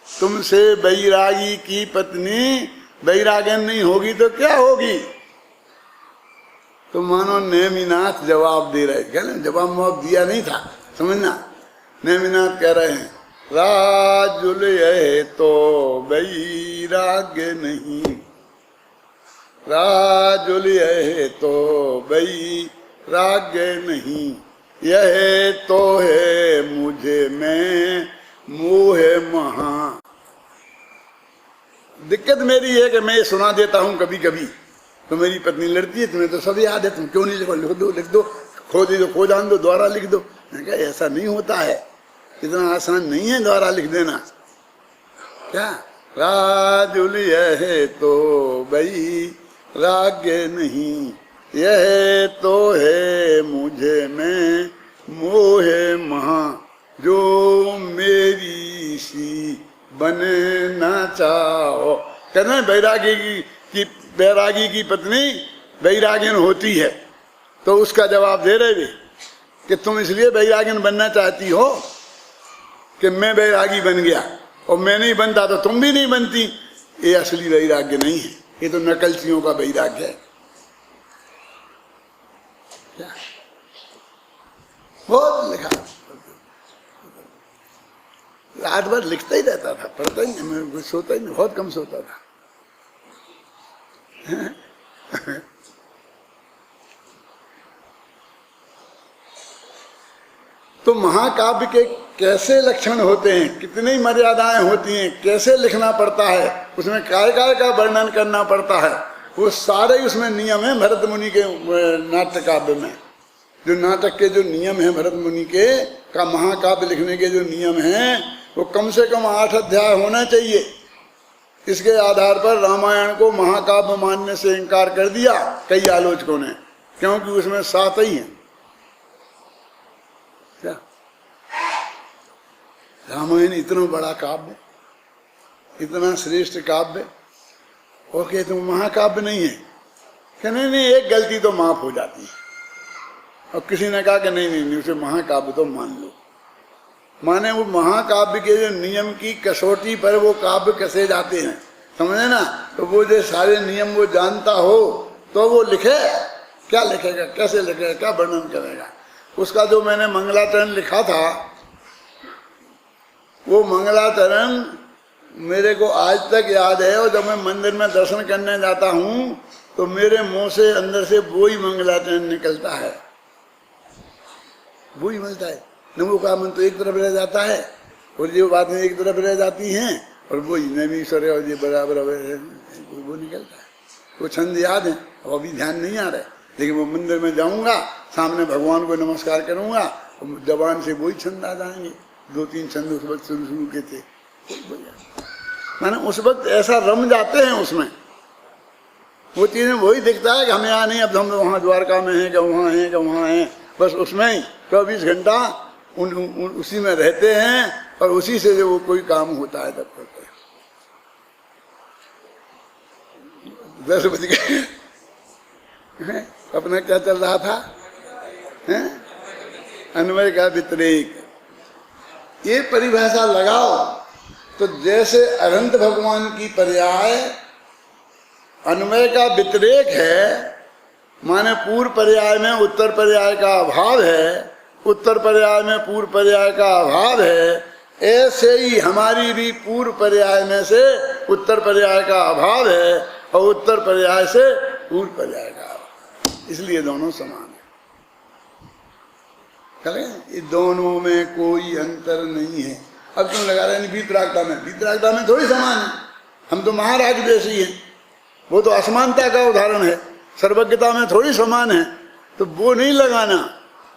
तुमसे बैरागी की पत्नी बैरागिन नहीं होगी तो क्या होगी? तो मानो नेमिनाथ जवाब दे रहे, क्या ना, जवाब दिया नहीं था, समझना। नेमिनाथ कह रहे हैं राजुल है तो बैराग्य नहीं, राजुल है तो बैराग्य नहीं, यह तो है मुझे में मोह महा। दिक्कत मेरी है कि मैं ये सुना देता हूं कभी कभी, तो मेरी पत्नी लड़ती है, तुम्हें तो सब याद है, तुम क्यों नहीं लिखो? लिख दो, खो दे दो, खो जान दो, दोबारा लिख दो। मैं कहा ऐसा नहीं होता है, इतना आसान नहीं है दोबारा लिख देना। क्या राजुल यह तो भाई राग्य नहीं, यह तो है मुझे में मोह महा, जो मेरी सी बने ना चाहो। कहना बैरागी की पत्नी बैरागिन होती है, तो उसका जवाब दे रहे कि तुम इसलिए बैरागिन बनना चाहती हो कि मैं बैरागी बन गया, और मैं नहीं बनता तो तुम भी नहीं बनती। ये असली वैराग्य नहीं है, ये तो नकलचियों का वैराग्य है। क्या बहुत लिखा, रात भर लिखता ही रहता था, पढ़ता ही नहीं, मैं सोता ही नहीं, बहुत कम सोता था। तो महाकाव्य के कैसे लक्षण होते हैं, कितनी मर्यादाएं होती हैं, कैसे लिखना पड़ता है, उसमें काय काय का वर्णन करना पड़ता है, वो सारे उसमें नियम है। भरत मुनि के नाट्य काव्य में जो नाटक के जो नियम है, भरत मुनि के का महाकाव्य लिखने के जो नियम हैं, वो कम से कम 8 अध्याय होना चाहिए। इसके आधार पर रामायण को महाकाव्य मानने से इनकार कर दिया कई आलोचकों ने, क्योंकि उसमें 7 ही हैं। क्या रामायण इतना बड़ा काव्य, इतना श्रेष्ठ काव्य, और कहते तुम महाकाव्य नहीं है? कि नहीं, एक गलती तो माफ हो जाती है। और किसी ने कहा कि नहीं, उसे महाकाव्य तो मान लो। माने वो महाकाव्य के जो नियम की कसौटी पर वो काव्य कसे जाते हैं, समझे ना? तो वो जो सारे नियम वो जानता हो तो वो लिखे, क्या लिखेगा, कैसे लिखेगा, क्या वर्णन करेगा। उसका जो मैंने मंगलाचरण लिखा था, वो मंगलाचरण मेरे को आज तक याद है, और जब मैं मंदिर में दर्शन करने जाता हूँ तो मेरे मुंह से अंदर से वो ही मंगलाचरण निकलता है, वो ही मिलता है। नमो का मन तो एक तरफ रह जाता है, और जो बातें एक तरफ रह जाती हैं, और वो नमीश्वर और ये बराबर वो निकलता है। वो छंद याद है, और अभी ध्यान नहीं आ रहा है, लेकिन वो मंदिर में जाऊंगा, सामने भगवान को नमस्कार करूंगा, और जबान से वही छंद आ जाएंगे। 2-3 छंद उस वक्त शुरू के थे, माने उस वक्त ऐसा रम जाते हैं उसमें, वो चीजें वही दिखता है कि हमें यहाँ नहीं, अब हम वहाँ द्वारका में हैं, कि वहाँ हैं, कि वहाँ हैं, बस उसमें ही 24 घंटा उसी में रहते हैं, और उसी से जो वो कोई काम होता है तब करते हैं। 10 बज गए, अपना क्या चल रहा था, अन्वय का व्यतिरेक। ये परिभाषा लगाओ तो जैसे अनंत भगवान की पर्याय अन्वय का व्यतिरेक है, माने पूर्व पर्याय में उत्तर पर्याय का अभाव है, उत्तर पर्याय में पूर्व पर्याय का अभाव है, ऐसे ही हमारी भी पूर्व पर्याय में से उत्तर पर्याय का अभाव है, और उत्तर पर्याय से पूर्व पर्याय का अभाव, इसलिए दोनों समान है। ये दोनों में कोई अंतर नहीं है। अब तुम लगा रहे हैं वीतरागता में थोड़ी समान है, हम तो महाराज जैसी हैं, वो तो असमानता का उदाहरण है। सर्वज्ञता में थोड़ी समान है, तो वो नहीं लगाना,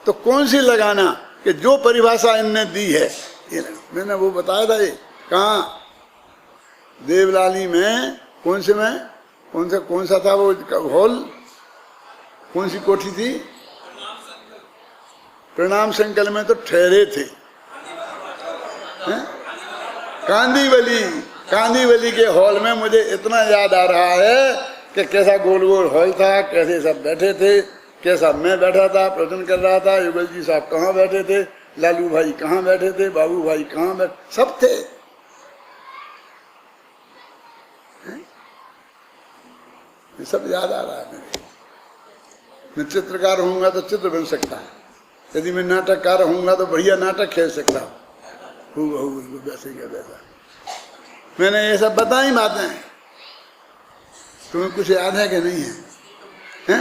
तो कौन सी लगाना कि जो परिभाषा इनने दी है ये लगा। मैंने वो बताया था, ये कहाँ देवलाली में, कौन सा था वो हॉल, कौन सी कोठी थी, प्रणाम संकल में तो ठहरे थे, कांदीवली के हॉल में। मुझे इतना याद आ रहा है कि कैसा गोल गोल हॉल था, कैसे सब बैठे थे, कैसा मैं बैठा था, प्रवचन कर रहा था, युगल जी साहब कहाँ बैठे थे, लालू भाई कहाँ बैठे थे, बाबू भाई कहाँ बैठे, सब थे। ये सब याद आ रहा है मेरे। मैं चित्रकार होऊंगा तो चित्र बन सकता है, यदि मैं नाटककार होऊंगा तो बढ़िया नाटक खेल सकता हूँ, वैसे क्या वैसा। मैंने ये सब बताई बातें, तुम्हें कुछ याद है कि नहीं है?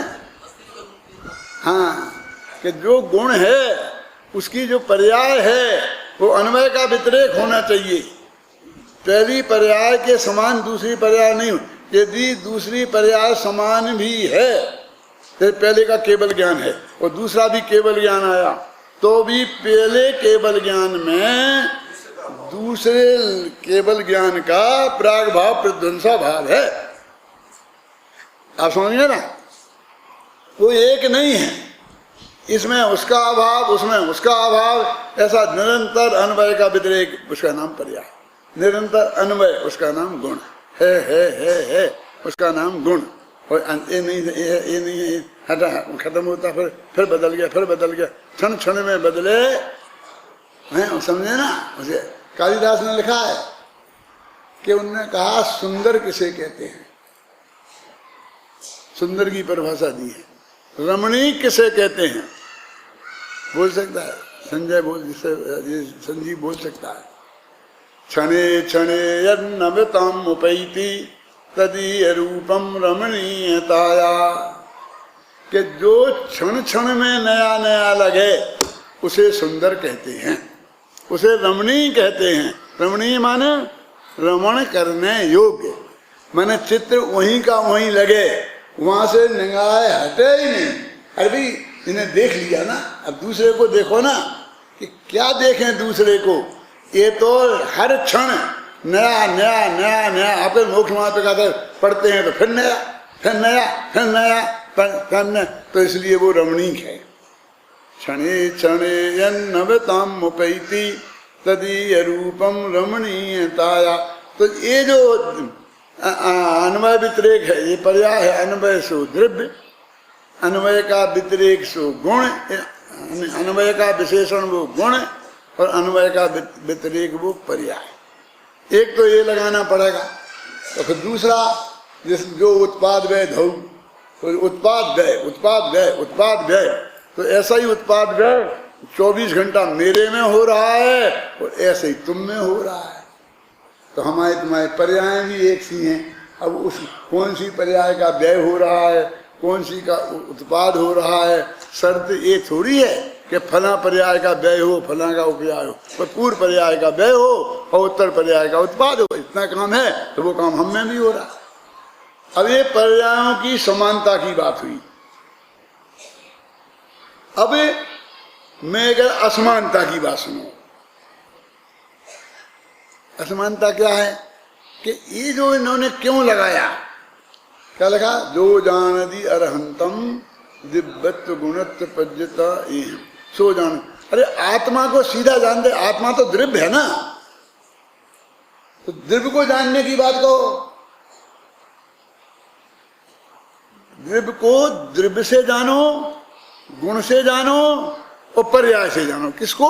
हाँ, कि जो गुण है उसकी जो पर्याय है वो अन्वय का व्यतिरेक होना चाहिए। पहली पर्याय के समान दूसरी पर्याय नहीं हो। यदि दूसरी पर्याय समान भी है तो पहले का केवल ज्ञान है और दूसरा भी केवल ज्ञान आया, तो भी पहले केवल ज्ञान में दूसरे केवल ज्ञान का प्राग भाव प्रध्वंसा भाव है। आप समझिए ना, वो एक नहीं है। इसमें उसका अभाव, उसमें उसका अभाव, ऐसा निरंतर अन्वय का व्यतिरेक, उसका नाम पर्याय। निरंतर अन्वय, उसका नाम गुण है, उसका नाम गुण। और ये नहीं है, हटा, खत्म होता, फिर बदल गया, फिर बदल गया, क्षण क्षण में बदले हैं। समझे ना? उसे कालिदास ने लिखा है कि उन्होंने कहा सुंदर किसे कहते हैं, सुंदर की परिभाषा दी है। रमणीक किसे कहते हैं, बोल सकता है संजय, संजीव बोल सकता है। क्षणे क्षणे यन्नमृतम् उपैति तदीय रूपम रमणीयताया, कि जो क्षण क्षण में नया नया लगे उसे सुंदर कहते हैं, उसे रमणीय कहते हैं। रमणीय माने रमण करने योग्य, माने चित्र वहीं का वहीं लगे, वहां से निगाह हटे ही नहीं। अरे भाई इन्हें देख लिया ना, अब दूसरे को देखो ना, कि क्या देखें दूसरे को। ये तो हर क्षण नया नया नया नया। आप मोक्ष मार्ग का पढ़ते हैं तो फिर नया, फिर नया, फिर नया, फिर नया, तो इसलिए वो रमणीक है। क्षणे क्षणे यन्नवताम उपैति तदीय रूपम रमणीयताया। तो ये जो अन्वय व्यतिरेक है, ये पर्याय है। अन्वय सो द्रव्य, अन्वय का व्यतिरेक सो गुण, अन्वय का विशेषण वो गुण और अन्वय का व्यतिरेक वो पर्याय। एक तो ये लगाना पड़ेगा, तो फिर दूसरा जिस जो उत्पाद व्यय धौ, तो उत्पाद व्यय, उत्पाद व्यय, उत्पाद व्यय, तो ऐसा ही उत्पाद व्यय 24 घंटा मेरे में हो रहा है और ऐसे ही तुम में हो रहा है। तो हमारे तुम्हारे पर्याय भी एक सी हैं। अब उस कौन सी पर्याय का व्यय हो रहा है, कौन सी का उत्पाद हो रहा है, शर्त ये थोड़ी है कि फला पर्याय का व्यय हो, फला का उपयाय हो, पर पूर्व पर्याय का व्यय हो और उत्तर पर्याय का उत्पाद हो। इतना काम है तो वो काम हम में भी हो रहा है। अब ये पर्यायों की समानता की बात हुई। अब मैं अगर असमानता की बात सुनो, असमानता क्या है कि ये जो इन्होंने क्यों लगाया, क्या लगा, जो जानदी अरहंतम दिव्यत्व गुणत्व पज्यता एहम सो जान। अरे आत्मा को सीधा जान दे, आत्मा तो द्रव्य है ना, तो द्रव्य को जानने की बात कहो। द्रव्य को द्रव्य से जानो, गुण से जानो और पर्याय से जानो। किसको?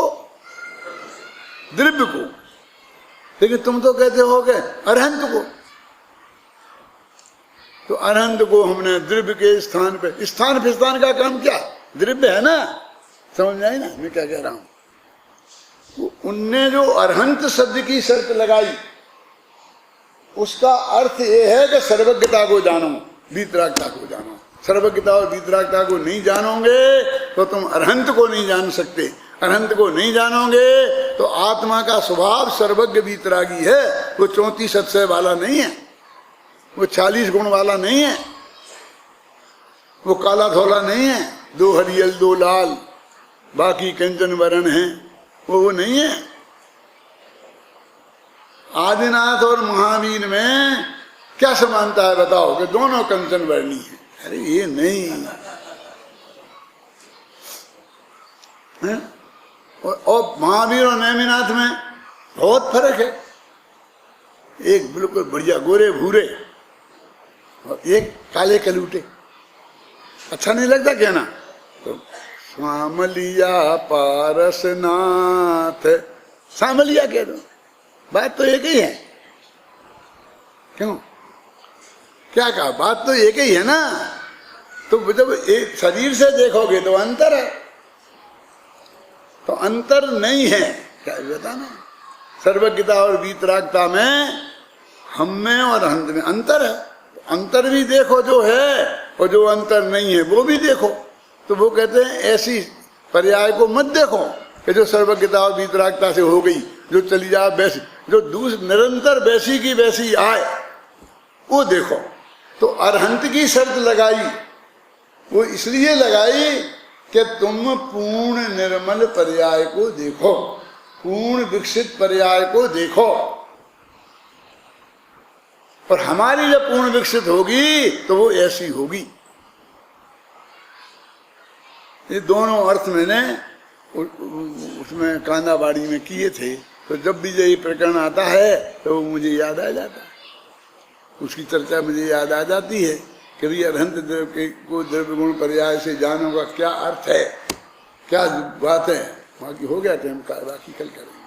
द्रव्य को। लेकिन तुम तो कहते हो कि अरहंत को, तो अरहंत को हमने द्रव्य के स्थान पे, स्थान फिस्थान का काम क्या, द्रव्य है ना। समझ में आई ना मैं क्या कह रहा हूं? उनने जो अरहंत शब्द की शर्त लगाई, उसका अर्थ यह है कि सर्वज्ञता को जानो, वीतरागता को जानो। सर्वज्ञता और वीतरागता को नहीं जानोगे तो तुम अरहंत को नहीं जान सकते। अरहंत को नहीं जानोगे तो आत्मा का स्वभाव सर्वज्ञ वीतरागी है। वो 34 अक्षय वाला नहीं है, वो 40 गुण वाला नहीं है, वो काला धोला नहीं है, 2 हरियल 2 लाल बाकी कंचन वर्ण है, वो नहीं है। आदिनाथ और महावीर में क्या समानता है बताओ, कि दोनों कंचन वर्णी है। अरे ये नहीं है? और महावीर और नेमिनाथ में बहुत फर्क है। एक बिल्कुल बढ़िया गोरे भूरे और एक काले कलूटे। अच्छा नहीं लगता क्या ना? तो सामलिया पारसनाथ, सामलिया कह दो, बात तो एक ही है। क्यों? क्या कहा? बात तो एक ही है ना। तो जब एक शरीर से देखोगे तो अंतर है, तो अंतर नहीं है। क्या बताना? सर्वज्ञता और वीतरागता में हम में और अंत में अंतर है। अंतर भी देखो जो है, और जो अंतर नहीं है वो भी देखो। तो वो कहते हैं ऐसी पर्याय को मत देखो, कि जो सर्वज्ञता और वीतरागता से हो गई, जो चली जाए वैसी, जो निरंतर वैसी की वैसी आए, वो देखो। तो अरहंत की शर्त लगाई, वो इसलिए लगाई कि तुम पूर्ण निर्मल पर्याय को देखो, पूर्ण विकसित पर्याय को देखो। और हमारी जब पूर्ण विकसित होगी तो वो ऐसी होगी। ये दोनों अर्थ मैंने उसमें कांदाबाड़ी में किए थे, तो जब भी ये प्रकरण आता है तो वो मुझे याद आ जाता है, उसकी चर्चा मुझे याद आ जाती है कि भाई अरहंत को द्रव्य गुण पर्याय से जानो का क्या अर्थ है, क्या बात है। बाकी हो गया टाइम का, बाकी कल करेंगे।